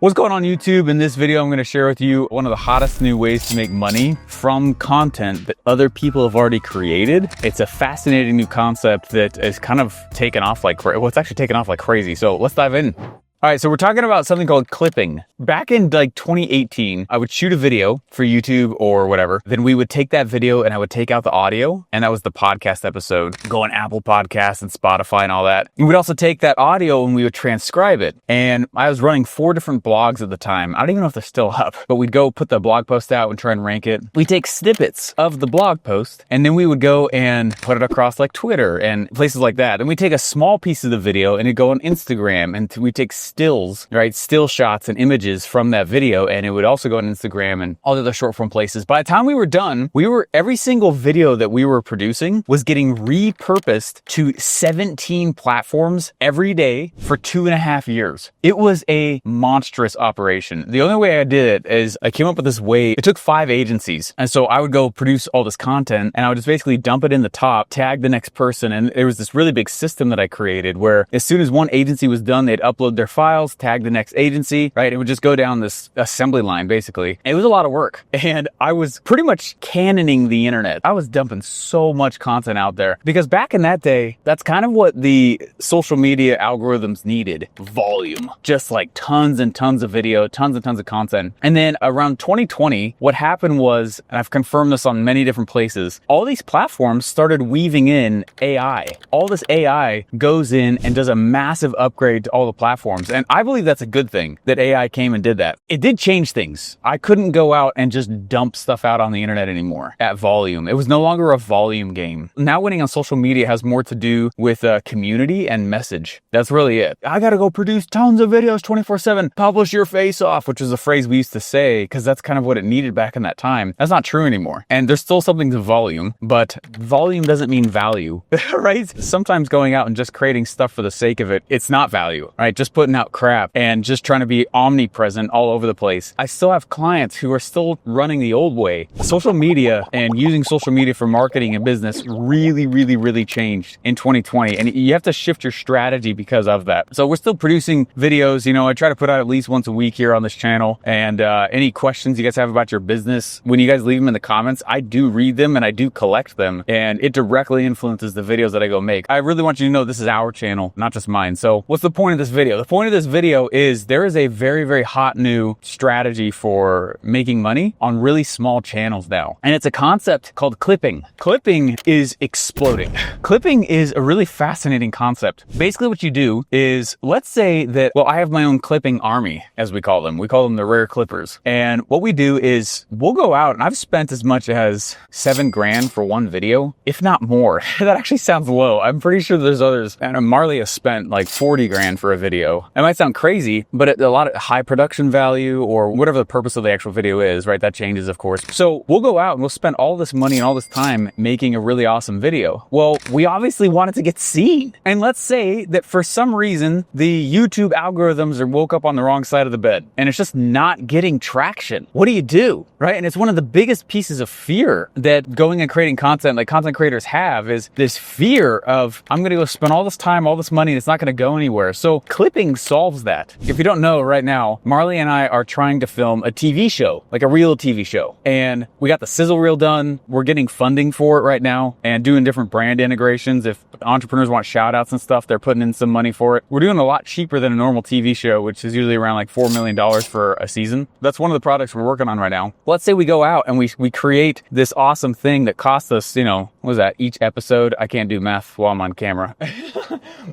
What's going on YouTube? In this video, I'm going to share with you one of the hottest new ways to make money from content that other people have already created. It's a fascinating new concept that is kind of taken off like crazy. Well, it's actually taken off like crazy. So let's dive in. All right, so we're talking about something called clipping. Back in like 2018, I would shoot a video for YouTube or whatever. Then we would take that video and I would take out the audio, and that was the podcast episode. Go on Apple Podcasts and Spotify and all that. We would also take that audio and we would transcribe it. And I was running 4 different blogs at the time. I don't even know if they're still up, but we'd go put the blog post out and try and rank it. We take snippets of the blog post and then we would go and put it across like Twitter and places like that. And we take a small piece of the video and it'd go on Instagram, and we take stills, right? Still shots and images from that video, and it would also go on Instagram and all the other short form places. By the time we were done, every single video that we were producing was getting repurposed to 17 platforms every day for 2.5 years. It was a monstrous operation. The only way I did it is I came up with this way. It took 5 agencies. And so I would go produce all this content and I would just basically dump it in the top, tag the next person. And there was this really big system that I created where as soon as one agency was done, they'd upload their files, tag the next agency, right? It would just go down this assembly line, basically. It was a lot of work. And I was pretty much cannoning the internet. I was dumping so much content out there because back in that day, that's kind of what the social media algorithms needed. Volume. Just like tons and tons of video, tons and tons of content. And then around 2020, what happened was, and I've confirmed this on many different places, all these platforms started weaving in AI. All this AI goes in and does a massive upgrade to all the platforms. And I believe that's a good thing that AI came and did that. It did change things. I couldn't go out and just dump stuff out on the internet anymore at volume. It was no longer a volume game. Now winning on social media has more to do with community and message. That's really it. I gotta go produce tons of videos 24/7, publish your face off, which is a phrase we used to say because that's kind of what it needed back in that time. That's not true anymore. And there's still something to volume, but volume doesn't mean value, right? Sometimes going out and just creating stuff for the sake of it, it's not value, right? Just putting out crap and just trying to be omnipresent all over the place. I still have clients who are still running the old way. Social media and using social media for marketing and business really changed in 2020. And you have to shift your strategy because of that. So we're still producing videos. You know, I try to put out at least once a week here on this channel. And any questions you guys have about your business, when you guys leave them in the comments, I do read them and I do collect them. And it directly influences the videos that I go make. I really want you to know this is our channel, not just mine. So what's the point of this video? The point of this video is there is a very hot new strategy for making money on really small channels now. And it's a concept called clipping. Clipping is exploding. Clipping is a really fascinating concept. Basically what you do is, let's say that, well, I have my own clipping army, as we call them. We call them the rare clippers. And what we do is we'll go out, and I've spent as much as $7 grand for one video, if not more. That actually sounds low. I'm pretty sure there's others. And Marley has spent like 40 grand for a video. It might sound crazy, but a lot of high production value or whatever the purpose of the actual video is, right? That changes, of course. So we'll go out and we'll spend all this money and all this time making a really awesome video. Well, we obviously want it to get seen. And let's say that for some reason, the YouTube algorithms are woke up on the wrong side of the bed and it's just not getting traction. What do? Right? And it's one of the biggest pieces of fear that going and creating content like content creators have, is this fear of, I'm going to go spend all this time, all this money, and it's not going to go anywhere. So clipping solves that. If you don't know right now, Marley and I are trying to film a TV show, like a real TV show. And we got the sizzle reel done. We're getting funding for it right now and doing different brand integrations. If entrepreneurs want shout outs and stuff, they're putting in some money for it. We're doing a lot cheaper than a normal TV show, which is usually around like $4 million for a season. That's one of the products we're working on right now. Let's say we go out and we create this awesome thing that costs us, you know, what was that? Each episode, I can't do math while I'm on camera,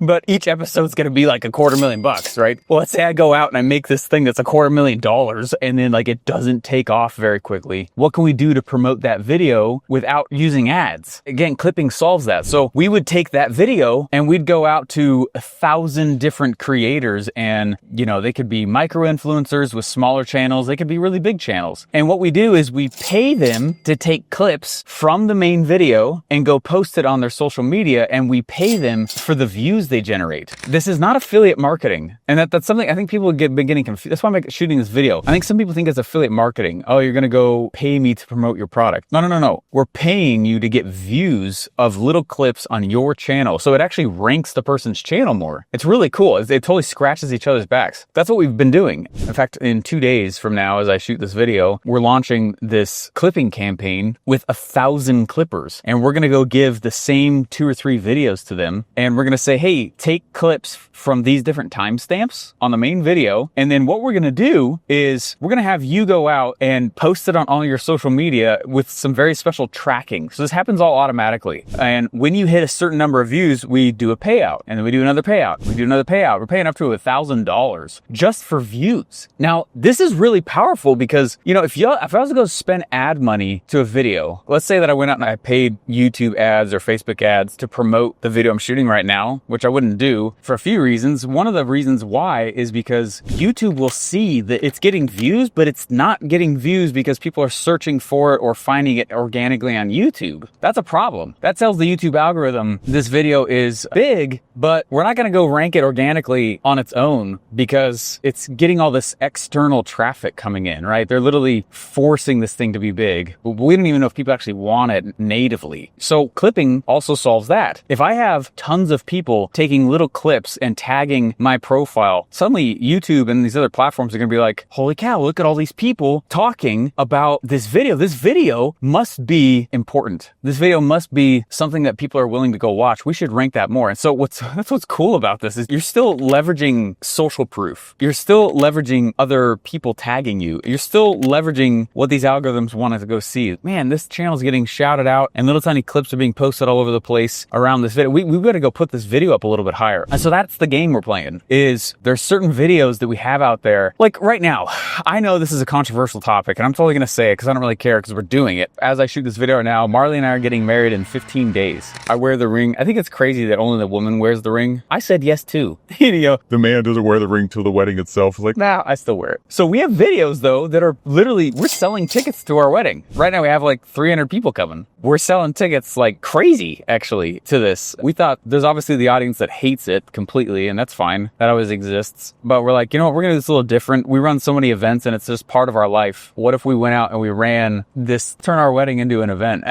but each episode's going to be like $250,000, right? Well, let's say I go out and I make this thing that's $250,000 and then like it doesn't take off very quickly. What can we do to promote that video without using ads? Again, clipping solves that. So we would take that video and we'd go out to 1,000 different creators, and you know, they could be micro influencers with smaller channels. They could be really big channels. And what we do is we pay them to take clips from the main video video and go post it on their social media, and we pay them for the views they generate. This is not affiliate marketing. And that's something I think people been getting confused. That's why I'm shooting this video. I think some people think it's affiliate marketing. Oh, you're going to go pay me to promote your product. No. We're paying you to get views of little clips on your channel. So it actually ranks the person's channel more. It's really cool. It totally scratches each other's backs. That's what we've been doing. In fact, in 2 days from now, as I shoot this video, we're launching this clipping campaign with 1,000 clippers. And we're going to go give the same 2 or 3 videos to them. And we're going to say, hey, take clips from these different timestamps on the main video. And then what we're going to do is we're going to have you go out and post it on all your social media with some very special tracking. So this happens all automatically. And when you hit a certain number of views, we do a payout, and then we do another payout. We do another payout. We're paying up to $1,000 just for views. Now, this is really powerful because, you know, if I was to go spend ad money to a video, let's say that I went out and I paid YouTube ads or Facebook ads to promote the video I'm shooting right now, which I wouldn't do for a few reasons. One of the reasons why is because YouTube will see that it's getting views, but it's not getting views because people are searching for it or finding it organically on YouTube. That's a problem. That tells the YouTube algorithm this video is big, but we're not going to go rank it organically on its own because it's getting all this external traffic coming in, right? They're literally forcing this thing to be big, but we don't even know if people actually want it natively. So clipping also solves that. If I have tons of people taking little clips and tagging my profile, suddenly YouTube and these other platforms are going to be like, holy cow, look at all these people talking about this video. This video must be important. This video must be something that people are willing to go watch. We should rank that more. And so that's what's cool about this is you're still leveraging social proof. You're still leveraging other people tagging you. You're still leveraging what these algorithms want us to go see. Man, this channel is getting shouted out and little tiny clips are being posted all over the place around this video. We've got to go put this video up a little bit higher. And so that's the game we're playing is there's certain videos that we have out there. Like right now, I know this is a controversial topic and I'm totally going to say it because I don't really care because we're doing it. As I shoot this video right now, Marley and I are getting married in 15 days. I wear the ring. I think it's crazy that only the woman wears the ring. I said yes too. You know, the man doesn't wear the ring till the wedding itself. It's like, nah, I still wear it. So we have videos though that are literally, we're selling tickets to our wedding. Right now we have like 300 people coming. We're selling tickets like crazy actually to this. We thought there's obviously the audience that hates it completely and that's fine. That always exists. But we're like, you know what, we're going to do this a little different. We run so many events and it's just part of our life. What if we went out and we ran this, turn our wedding into an event?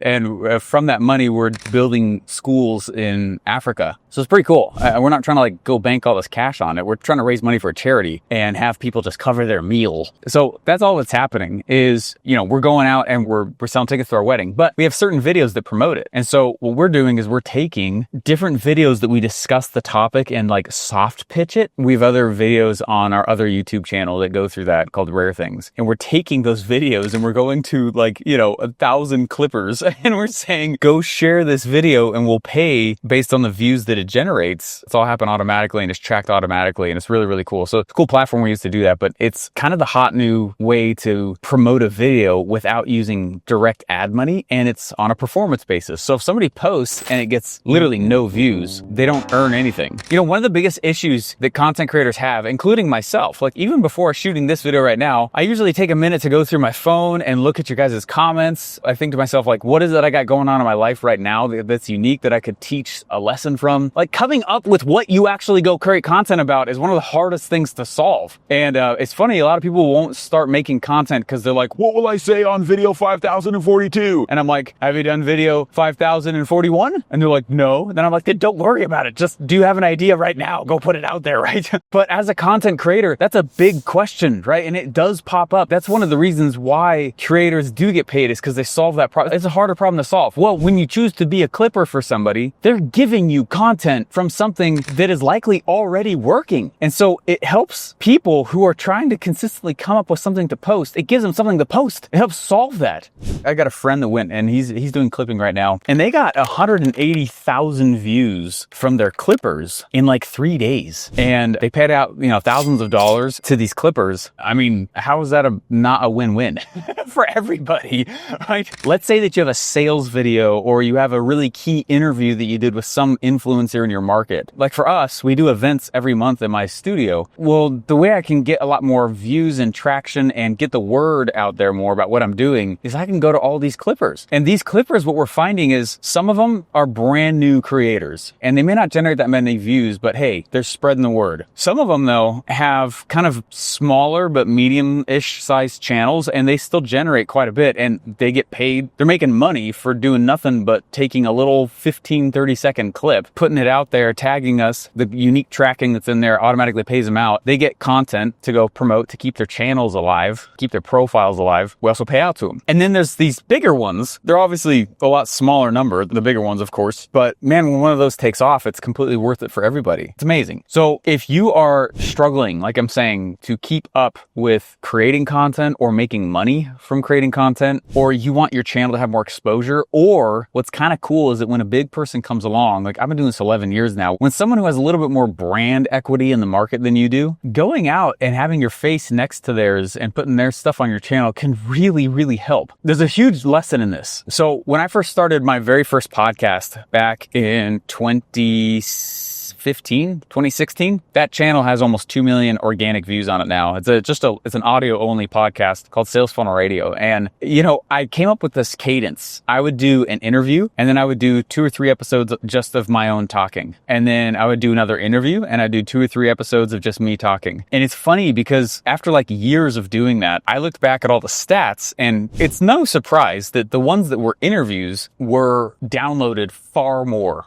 And from that money, we're building schools in Africa. So it's pretty cool. We're not trying to like go bank all this cash on it. We're trying to raise money for a charity and have people just cover their meal. So that's all that's happening is, you know, we're going out and we're selling tickets to our wedding, but we have certain videos that promote it. And so what we're doing is we're taking different videos that we discuss the topic and like soft pitch it. We have other videos on our other YouTube channel that go through that called Rare Things. And we're taking those videos and we're going to like, you know, 1,000 clippers and we're saying, go share this video and we'll pay based on the views that it generates. It's all happen automatically and it's tracked automatically. And it's really, really cool. So it's a cool platform we used to do that, but it's kind of the hot new way to promote a video without using direct ad money. And it's on a performance basis. So if somebody posts and it gets literally no views, they don't earn anything. You know, one of the biggest issues that content creators have, including myself, like even before shooting this video right now, I usually take a minute to go through my phone and look at your guys' comments. I think to myself, like, what is it I got going on in my life right now that's unique that I could teach a lesson from? Like coming up with what you actually go create content about is one of the hardest things to solve. And it's funny, a lot of people won't start making content because they're like, what will I say on video 5042? And I'm like, have you done video 5041? And they're like, no. And then I'm like, then don't worry about it. Just do you have an idea right now? Go put it out there, right? But as a content creator, that's a big question, right? And it does pop up. That's one of the reasons why creators do get paid is because they solve that problem. It's a harder problem to solve. Well, when you choose to be a clipper for somebody, they're giving you content from something that is likely already working. And so it helps people who are trying to consistently come up with something to post. It gives them something to post. It helps solve that. I got a friend that went and he's doing clipping right now and they got 180,000 views from their clippers in like 3 days. And they paid out, you know, thousands of dollars to these clippers. I mean, how is that not a win-win for everybody, right? Let's say that you have a sales video or you have a really key interview that you did with some influencer in your market. Like for us, we do events every month in my studio. Well, the way I can get a lot more views and traction and get the word out there more about what I'm doing is I can go to all these clippers. And these clippers clippers, what we're finding is some of them are brand new creators and they may not generate that many views, but hey, they're spreading the word. Some of them though have kind of smaller but medium-ish sized channels and they still generate quite a bit and they get paid. They're making money for doing nothing but taking a little 15-30 second clip, putting it out there, tagging us. The unique tracking that's in there automatically pays them out. They get content to go promote to keep their channels alive, keep their profiles alive. We also pay out to them. And then there's these bigger ones. They're obviously a lot smaller number, the bigger ones, of course. But man, when one of those takes off, it's completely worth it for everybody. It's amazing. So if you are struggling, like I'm saying, to keep up with creating content or making money from creating content, or you want your channel to have more exposure, or what's kind of cool is that when a big person comes along, like I've been doing this 11 years now, when someone who has a little bit more brand equity in the market than you do, going out and having your face next to theirs and putting their stuff on your channel can really, really help. There's a huge lesson in this. So when I first started my very first podcast back in 2016, that channel has almost 2 million organic views on it now. It's an audio only podcast called Sales Funnel Radio. And you know, I came up with this cadence. I would do an interview and then I would do 2 or 3 episodes just of my own talking. And then I would do another interview and I'd do 2 or 3 episodes of just me talking. And it's funny because after like years of doing that, I looked back at all the stats and it's no surprise that the ones that were interviews were downloaded far more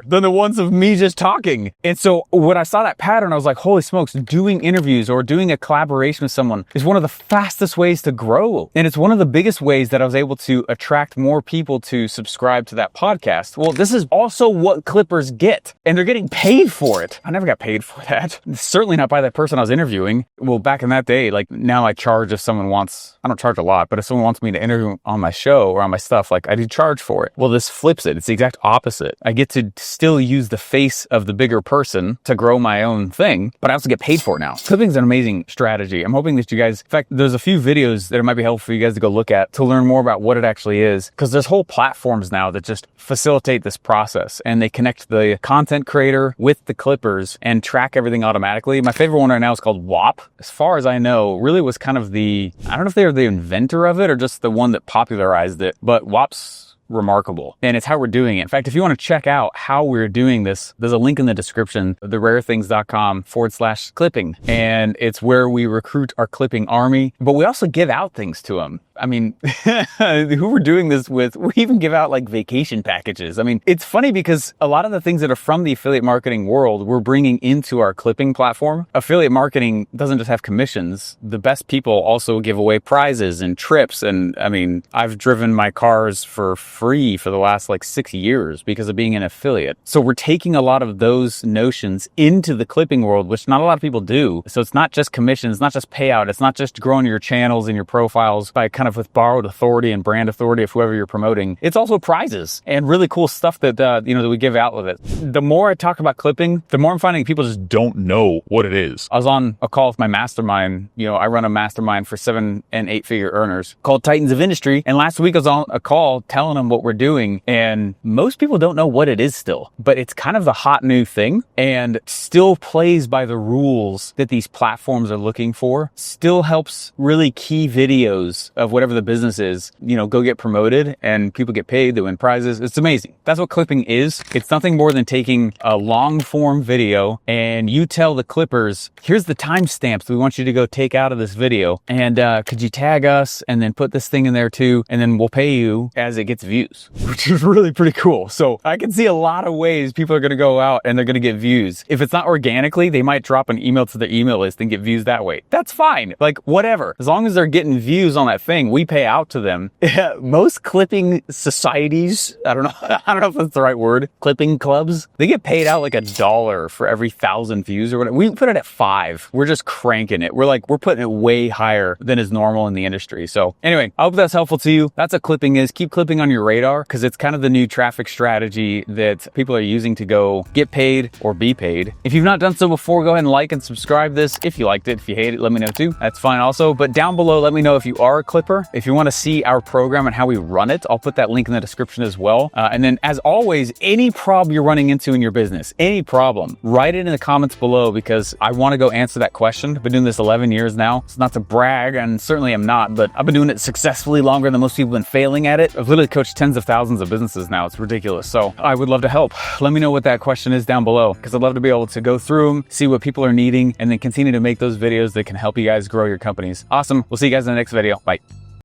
than the ones of me just talking. And so when I saw that pattern, I was like, holy smokes, doing interviews or doing a collaboration with someone is one of the fastest ways to grow. And it's one of the biggest ways that I was able to attract more people to subscribe to that podcast. Well, this is also what clippers get, and they're getting paid for it. I never got paid for that. Certainly not by that person I was interviewing. Well, back in that day, like now I charge if someone wants, I don't charge a lot, but if someone wants me to interview on my show or on my stuff, like I do charge for it. Well, this flips it. It's the exact opposite. I get to still use the face of the bigger person to grow my own thing, but I also get paid for it now. Clipping is an amazing strategy. I'm hoping that you guys, in fact, there's a few videos that it might be helpful for you guys to go look at to learn more about what it actually is, because there's whole platforms now that just facilitate this process and they connect the content creator with the clippers and track everything automatically. My favorite one right now is called WAP. As far as I know, really was kind of I don't know if they were the inventor of it or just the one that popularized it, but WAP's remarkable. And it's how we're doing it. In fact, if you want to check out how we're doing this, there's a link in the description, therarethings.com/clipping. And it's where we recruit our clipping army, but we also give out things to them. I mean, who we're doing this with, we even give out like vacation packages. I mean, it's funny because a lot of the things that are from the affiliate marketing world, we're bringing into our clipping platform. Affiliate marketing doesn't just have commissions. The best people also give away prizes and trips. And I mean, I've driven my cars for free for the last like 6 years because of being an affiliate. So we're taking a lot of those notions into the clipping world, which not a lot of people do. So it's not just commissions, not just payout. It's not just growing your channels and your profiles by kind of with borrowed authority and brand authority of whoever you're promoting. It's also prizes and really cool stuff that, that we give out with it. The more I talk about clipping, the more I'm finding people just don't know what it is. I was on a call with my mastermind. I run a mastermind for 7- and 8-figure earners called Titans of Industry. And last week I was on a call telling them what we're doing. And most people don't know what it is still, but it's kind of the hot new thing and still plays by the rules that these platforms are looking for. Still helps really key videos of whatever the business is, go get promoted and people get paid, they win prizes. It's amazing. That's what clipping is. It's nothing more than taking a long form video and you tell the clippers, here's the timestamps we want you to go take out of this video. And could you tag us and then put this thing in there too? And then we'll pay you as it gets views, which is really pretty cool. So I can see a lot of ways people are going to go out and they're going to get views. If it's not organically, they might drop an email to their email list and get views that way. That's fine. Like whatever. As long as they're getting views on that thing, we pay out to them. Most clipping societies, I don't know if that's the right word, clipping clubs, they get paid out like $1 for every 1,000 views or whatever. We put it at 5. We're just cranking it. We're putting it way higher than is normal in the industry. So anyway, I hope that's helpful to you. That's what clipping is. Keep clipping on your radar because it's kind of the new traffic strategy that people are using to go get paid or be paid. If you've not done so before, go ahead and like and subscribe this. If you liked it, if you hate it, let me know too. That's fine also. But down below, let me know if you are a clipper. If you want to see our program and how we run it, I'll put that link in the description as well. And then as always, any problem you're running into in your business, any problem, write it in the comments below because I want to go answer that question. I've been doing this 11 years now. It's not to brag and certainly I'm not, but I've been doing it successfully longer than most people have been failing at it. I've literally coached reach tens of thousands of businesses now. It's ridiculous. So I would love to help. Let me know what that question is down below, because I'd love to be able to go through them, see what people are needing, and then continue to make those videos that can help you guys grow your companies. Awesome. We'll see you guys in the next video. Bye.